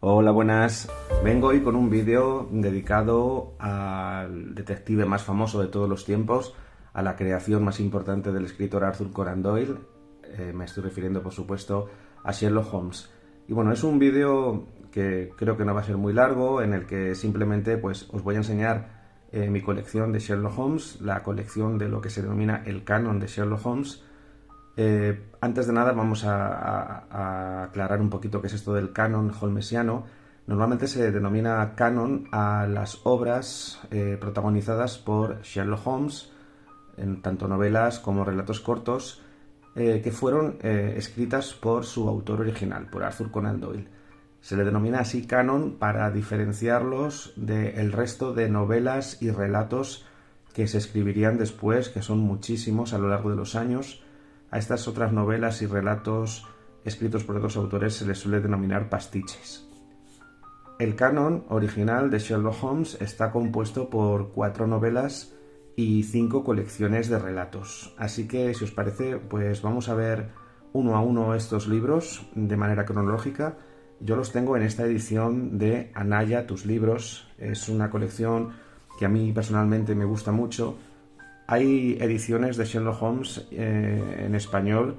Hola, buenas. Vengo hoy con un vídeo dedicado al detective más famoso de todos los tiempos, a la creación más importante del escritor Arthur Conan Doyle. Me estoy refiriendo, por supuesto, a Sherlock Holmes. Y bueno, es un vídeo que creo que no va a ser muy largo, en el que simplemente pues, os voy a enseñar mi colección de Sherlock Holmes, la colección de lo que se denomina el canon de Sherlock Holmes. Antes de nada vamos a aclarar un poquito qué es esto del canon holmesiano. Normalmente se denomina canon a las obras protagonizadas por Sherlock Holmes, en tanto novelas como relatos cortos, que fueron escritas por su autor original, por Arthur Conan Doyle. Se le denomina así canon para diferenciarlos del resto de novelas y relatos que se escribirían después, que son muchísimos a lo largo de los años. A estas otras novelas y relatos escritos por otros autores se les suele denominar pastiches. El canon original de Sherlock Holmes está compuesto por 4 novelas y 5 colecciones de relatos. Así que, si os parece, pues vamos a ver uno a uno estos libros de manera cronológica. Yo los tengo en esta edición de Anaya, tus libros. Es una colección que a mí personalmente me gusta mucho. Hay ediciones de Sherlock Holmes en español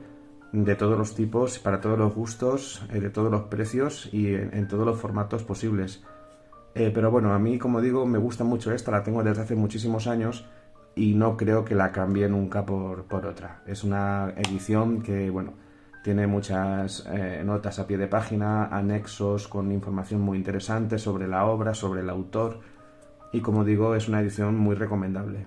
de todos los tipos, para todos los gustos, de todos los precios y en todos los formatos posibles. Pero bueno, a mí, como digo, me gusta mucho esta, la tengo desde hace muchísimos años y no creo que la cambie nunca por otra. Es una edición que, bueno, tiene muchas notas a pie de página, anexos con información muy interesante sobre la obra, sobre el autor, y como digo, es una edición muy recomendable.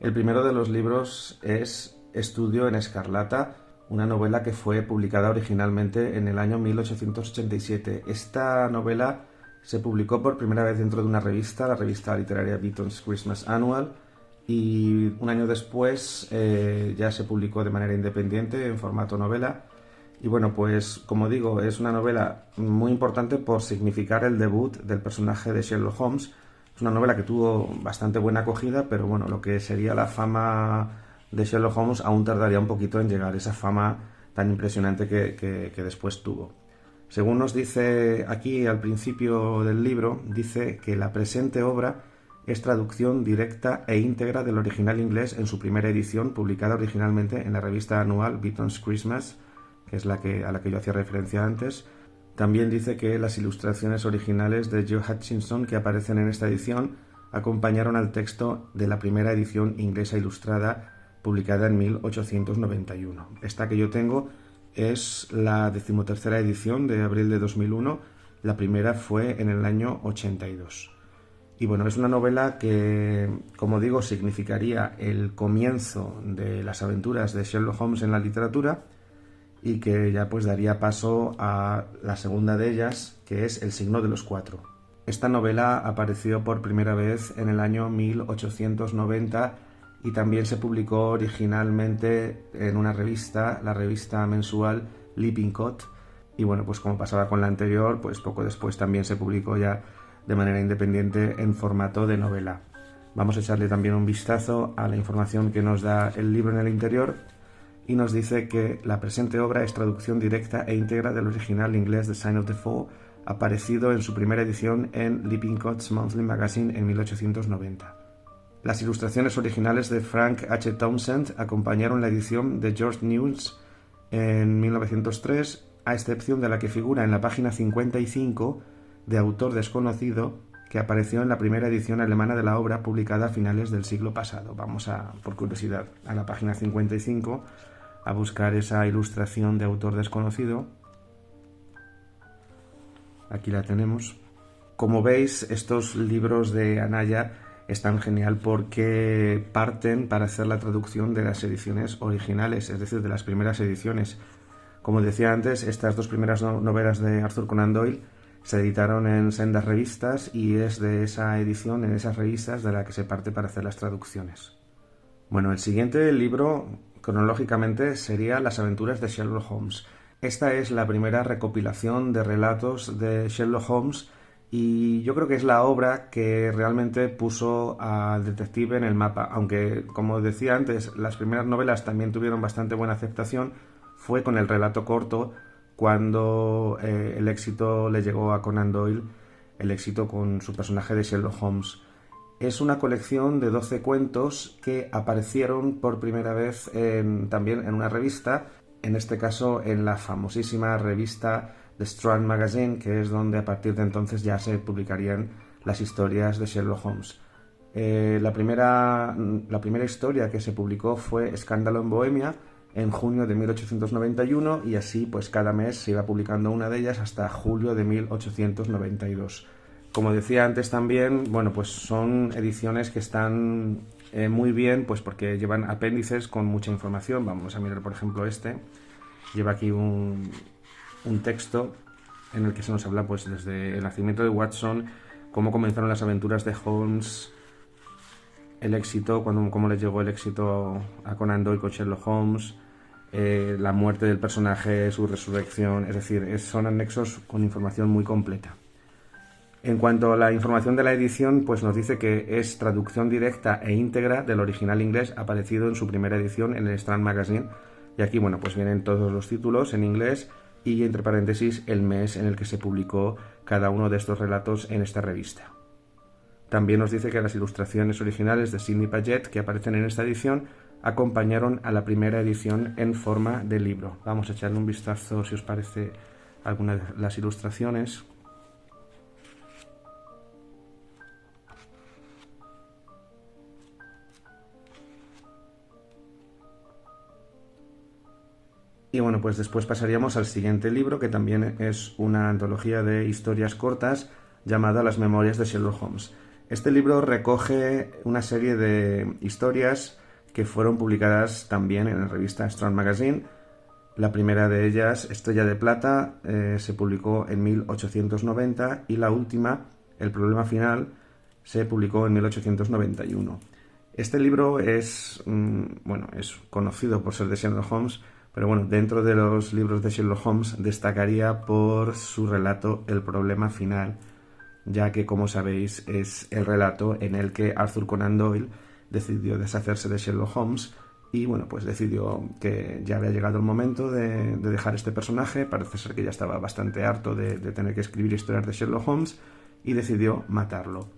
El primero de los libros es Estudio en Escarlata, una novela que fue publicada originalmente en el año 1887. Esta novela se publicó por primera vez dentro de una revista, la revista literaria Beaton's Christmas Annual, y un año después ya se publicó de manera independiente en formato novela. Y bueno, pues como digo, es una novela muy importante por significar el debut del personaje de Sherlock Holmes. Es una novela que tuvo bastante buena acogida, pero bueno, lo que sería la fama de Sherlock Holmes aún tardaría un poquito en llegar, esa fama tan impresionante que después tuvo. Según nos dice aquí al principio del libro, dice que la presente obra es traducción directa e íntegra del original inglés en su primera edición, publicada originalmente en la revista anual Beaton's Christmas, que es a la que yo hacía referencia antes. También dice que las ilustraciones originales de Joe Hutchinson que aparecen en esta edición acompañaron al texto de la primera edición inglesa ilustrada publicada en 1891. Esta que yo tengo es la 13ª edición de abril de 2001, la primera fue en el año 82. Y bueno, es una novela que, como digo, significaría el comienzo de las aventuras de Sherlock Holmes en la literatura, y que ya pues daría paso a la segunda de ellas, que es El signo de los 4. Esta novela apareció por primera vez en el año 1890 y también se publicó originalmente en una revista, la revista mensual Lippincott, y bueno, pues como pasaba con la anterior, pues poco después también se publicó ya de manera independiente en formato de novela. Vamos a echarle también un vistazo a la información que nos da el libro en el interior, y nos dice que la presente obra es traducción directa e íntegra del original inglés The Sign of the Four, aparecido en su primera edición en Lippincott's Monthly Magazine en 1890. Las ilustraciones originales de Frank H. Townsend acompañaron la edición de George Newnes en 1903, a excepción de la que figura en la página 55 de autor desconocido, que apareció en la primera edición alemana de la obra publicada a finales del siglo pasado. Vamos por curiosidad, a la página 55 a buscar esa ilustración de autor desconocido. Aquí la tenemos. Como veis, estos libros de Anaya están genial porque parten para hacer la traducción de las ediciones originales, es decir, de las primeras ediciones. Como decía antes, estas 2 primeras novelas de Arthur Conan Doyle se editaron en sendas revistas y es de esa edición, en esas revistas, de la que se parte para hacer las traducciones. Bueno, el siguiente libro, cronológicamente, sería Las aventuras de Sherlock Holmes. Esta es la primera recopilación de relatos de Sherlock Holmes y yo creo que es la obra que realmente puso al detective en el mapa. Aunque, como decía antes, las primeras novelas también tuvieron bastante buena aceptación, fue con el relato corto cuando el éxito le llegó a Conan Doyle, el éxito con su personaje de Sherlock Holmes. Es una colección de 12 cuentos que aparecieron por primera vez también en una revista, en este caso en la famosísima revista The Strand Magazine, que es donde a partir de entonces ya se publicarían las historias de Sherlock Holmes. La primera historia que se publicó fue Escándalo en Bohemia, en junio de 1891, y así pues cada mes se iba publicando una de ellas hasta julio de 1892. Como decía antes también, bueno, pues son ediciones que están muy bien, pues porque llevan apéndices con mucha información. Vamos a mirar, por ejemplo, lleva aquí un texto en el que se nos habla pues desde el nacimiento de Watson, cómo comenzaron las aventuras de Holmes, el éxito, cómo le llegó el éxito a Conan Doyle con Sherlock Holmes, la muerte del personaje, su resurrección, es decir, son anexos con información muy completa. En cuanto a la información de la edición, pues nos dice que es traducción directa e íntegra del original inglés aparecido en su primera edición en el Strand Magazine, y aquí, bueno, pues vienen todos los títulos en inglés y entre paréntesis el mes en el que se publicó cada uno de estos relatos en esta revista. También nos dice que las ilustraciones originales de Sidney Paget que aparecen en esta edición acompañaron a la primera edición en forma de libro. Vamos a echarle un vistazo si os parece alguna de las ilustraciones. Y bueno, pues después pasaríamos al siguiente libro, que también es una antología de historias cortas llamada Las Memorias de Sherlock Holmes. Este libro recoge una serie de historias que fueron publicadas también en la revista Strand Magazine. La primera de ellas, Estrella de Plata, se publicó en 1890 y la última, El Problema Final, se publicó en 1891. Este libro es conocido por ser de Sherlock Holmes, pero bueno, dentro de los libros de Sherlock Holmes destacaría por su relato El Problema Final, ya que, como sabéis, es el relato en el que Arthur Conan Doyle decidió deshacerse de Sherlock Holmes y, bueno, pues decidió que ya había llegado el momento de dejar este personaje. Parece ser que ya estaba bastante harto de tener que escribir historias de Sherlock Holmes y decidió matarlo.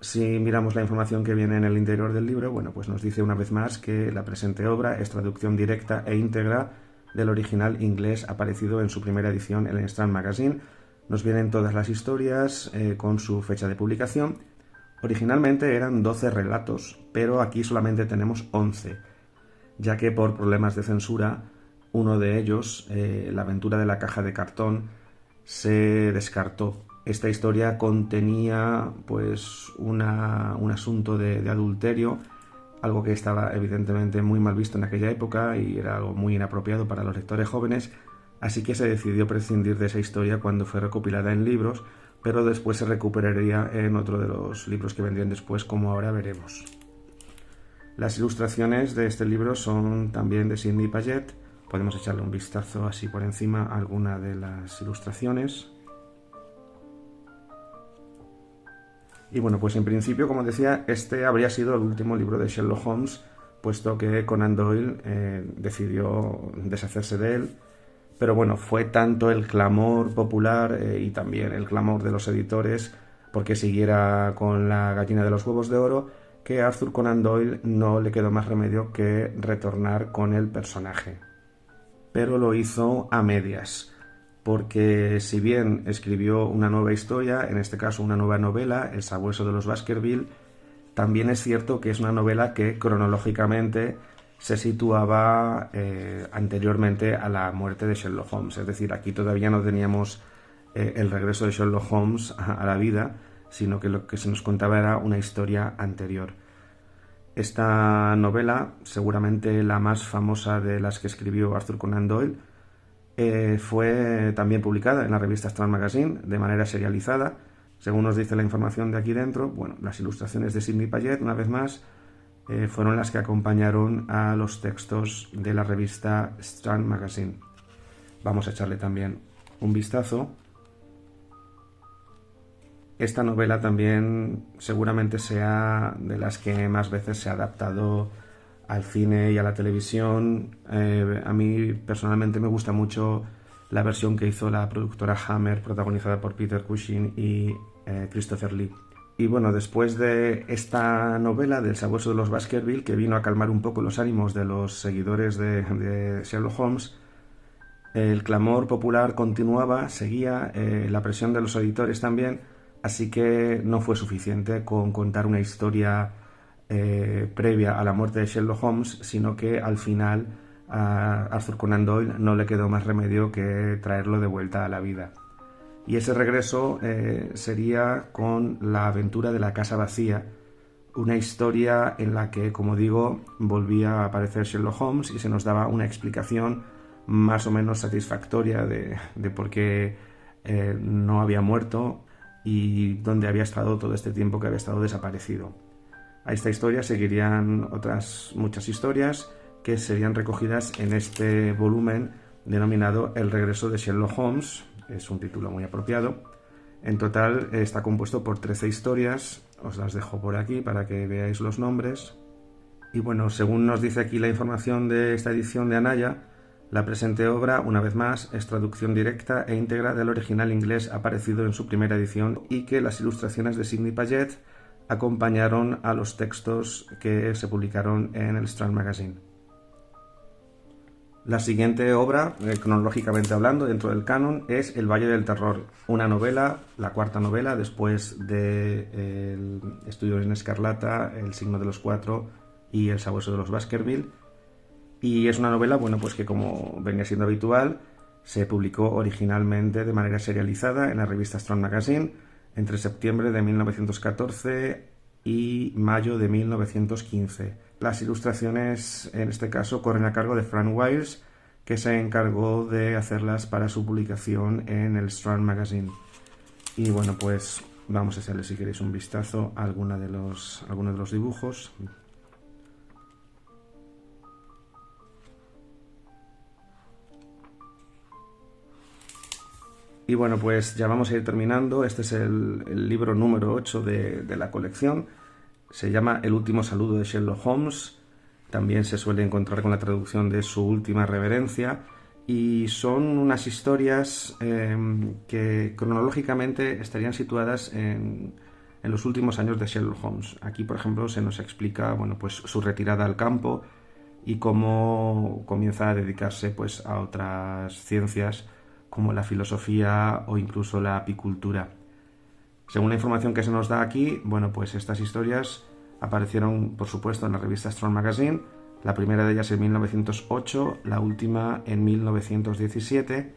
Si miramos la información que viene en el interior del libro, bueno, pues nos dice una vez más que la presente obra es traducción directa e íntegra del original inglés aparecido en su primera edición en el Strand Magazine. Nos vienen todas las historias con su fecha de publicación. Originalmente eran 12 relatos, pero aquí solamente tenemos 11, ya que por problemas de censura, uno de ellos, La aventura de la caja de cartón, se descartó. Esta historia contenía pues un asunto de adulterio, algo que estaba evidentemente muy mal visto en aquella época y era algo muy inapropiado para los lectores jóvenes, así que se decidió prescindir de esa historia cuando fue recopilada en libros, pero después se recuperaría en otro de los libros que vendrían después, como ahora veremos. Las ilustraciones de este libro son también de Sidney Paget. Podemos echarle un vistazo así por encima a alguna de las ilustraciones. Y bueno, pues en principio, como decía, este habría sido el último libro de Sherlock Holmes, puesto que Conan Doyle decidió deshacerse de él. Pero bueno, fue tanto el clamor popular y también el clamor de los editores porque siguiera con la gallina de los huevos de oro, que a Arthur Conan Doyle no le quedó más remedio que retornar con el personaje. Pero lo hizo a medias, porque si bien escribió una nueva historia, en este caso una nueva novela, El sabueso de los Baskerville, también es cierto que es una novela que cronológicamente se situaba anteriormente a la muerte de Sherlock Holmes. Es decir, aquí todavía no teníamos el regreso de Sherlock Holmes a la vida, sino que lo que se nos contaba era una historia anterior. Esta novela, seguramente la más famosa de las que escribió Arthur Conan Doyle, fue también publicada en la revista Strand Magazine de manera serializada. Según nos dice la información de aquí dentro, bueno, las ilustraciones de Sidney Paget, una vez más, fueron las que acompañaron a los textos de la revista Strand Magazine. Vamos a echarle también un vistazo. Esta novela también seguramente sea de las que más veces se ha adaptado al cine y a la televisión. A mí personalmente me gusta mucho la versión que hizo la productora Hammer, protagonizada por Peter Cushing y Christopher Lee. Y bueno, después de esta novela del Sabueso de los Baskerville, que vino a calmar un poco los ánimos de los seguidores de Sherlock Holmes, el clamor popular continuaba, seguía, la presión de los editores también, así que no fue suficiente con contar una historia previa a la muerte de Sherlock Holmes, sino que al final a Arthur Conan Doyle no le quedó más remedio que traerlo de vuelta a la vida. Y ese regreso sería con La aventura de la casa vacía, una historia en la que, como digo, volvía a aparecer Sherlock Holmes y se nos daba una explicación más o menos satisfactoria de por qué no había muerto y dónde había estado todo este tiempo que había estado desaparecido. A esta historia seguirían otras muchas historias que serían recogidas en este volumen denominado El regreso de Sherlock Holmes. Es un título muy apropiado. En total está compuesto por 13 historias, os las dejo por aquí para que veáis los nombres. Y bueno, según nos dice aquí la información de esta edición de Anaya, la presente obra, una vez más, es traducción directa e íntegra del original inglés aparecido en su primera edición y que las ilustraciones de Sidney Paget acompañaron a los textos que se publicaron en el Strand Magazine. La siguiente obra, cronológicamente hablando, dentro del canon, es El Valle del Terror, una novela, la cuarta novela, después de El Estudio en Escarlata, El Signo de los Cuatro y El Sabueso de los Baskerville. Y es una novela, bueno, pues que como venía siendo habitual, se publicó originalmente de manera serializada en la revista Strand Magazine entre septiembre de 1914 y mayo de 1915. Las ilustraciones, en este caso, corren a cargo de Frank Wiles, que se encargó de hacerlas para su publicación en el Strand Magazine. Y bueno, pues vamos a hacerle, si queréis, un vistazo a algunos de los dibujos. Y bueno, pues ya vamos a ir terminando. Este es el libro número 8 de la colección. Se llama El último saludo de Sherlock Holmes. También se suele encontrar con la traducción de Su última reverencia. Y son unas historias que cronológicamente estarían situadas en los últimos años de Sherlock Holmes. Aquí, por ejemplo, se nos explica, bueno, pues su retirada al campo y cómo comienza a dedicarse, pues, a otras ciencias como la filosofía o incluso la apicultura. Según la información que se nos da aquí, bueno, pues estas historias aparecieron, por supuesto, en la revista Strand Magazine, la primera de ellas en 1908, la última en 1917.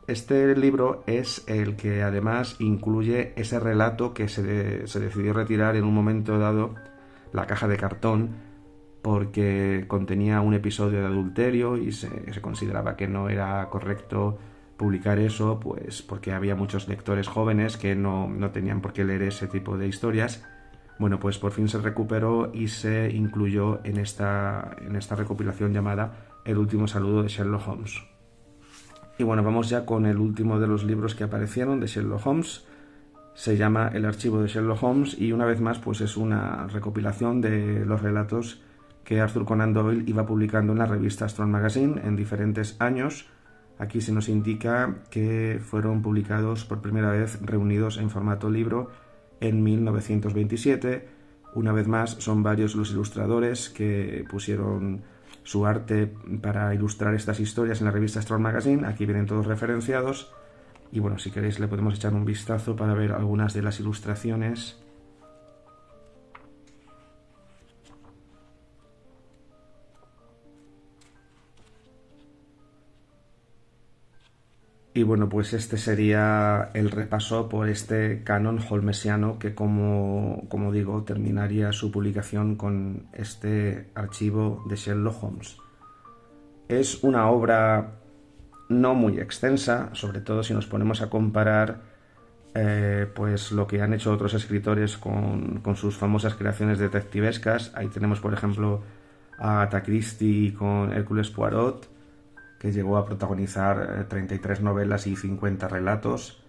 Este libro es el que además incluye ese relato que se decidió retirar en un momento dado, la caja de cartón, porque contenía un episodio de adulterio y se consideraba que no era correcto publicar eso, pues porque había muchos lectores jóvenes que no tenían por qué leer ese tipo de historias. Bueno, pues por fin se recuperó y se incluyó en esta recopilación llamada El último saludo de Sherlock Holmes. Y bueno, vamos ya con el último de los libros que aparecieron de Sherlock Holmes. Se llama El archivo de Sherlock Holmes y una vez más pues es una recopilación de los relatos que Arthur Conan Doyle iba publicando en la revista Strand Magazine en diferentes años. Aquí se nos indica que fueron publicados por primera vez reunidos en formato libro en 1927. Una vez más, son varios los ilustradores que pusieron su arte para ilustrar estas historias en la revista Strand Magazine. Aquí vienen todos referenciados. Y bueno, si queréis le podemos echar un vistazo para ver algunas de las ilustraciones. Y bueno, pues este sería el repaso por este canon holmesiano que, como digo, terminaría su publicación con este archivo de Sherlock Holmes. Es una obra no muy extensa, sobre todo si nos ponemos a comparar pues lo que han hecho otros escritores con sus famosas creaciones detectivescas. Ahí tenemos, por ejemplo, a Agatha Christie con Hércules Poirot, que llegó a protagonizar 33 novelas y 50 relatos,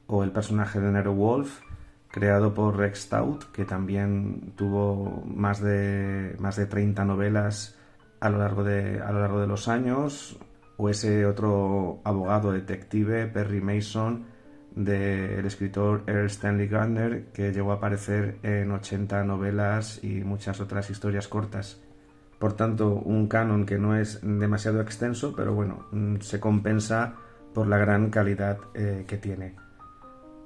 o el personaje de Nero Wolfe, creado por Rex Stout, que también tuvo más de 30 novelas a lo largo de los años, o ese otro abogado detective, Perry Mason, del escritor Earl Stanley Gardner, que llegó a aparecer en 80 novelas y muchas otras historias cortas. Por tanto, un canon que no es demasiado extenso, pero bueno, se compensa por la gran calidad que tiene.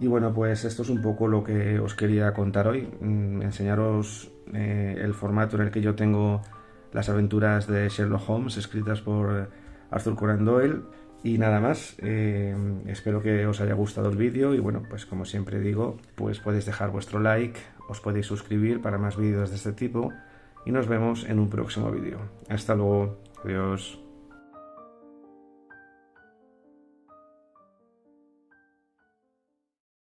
Y bueno, pues esto es un poco lo que os quería contar hoy, enseñaros el formato en el que yo tengo las aventuras de Sherlock Holmes escritas por Arthur Conan Doyle. Y nada más, espero que os haya gustado el vídeo y bueno, pues como siempre digo, pues podéis dejar vuestro like, os podéis suscribir para más vídeos de este tipo y nos vemos en un próximo vídeo. Hasta luego, adiós.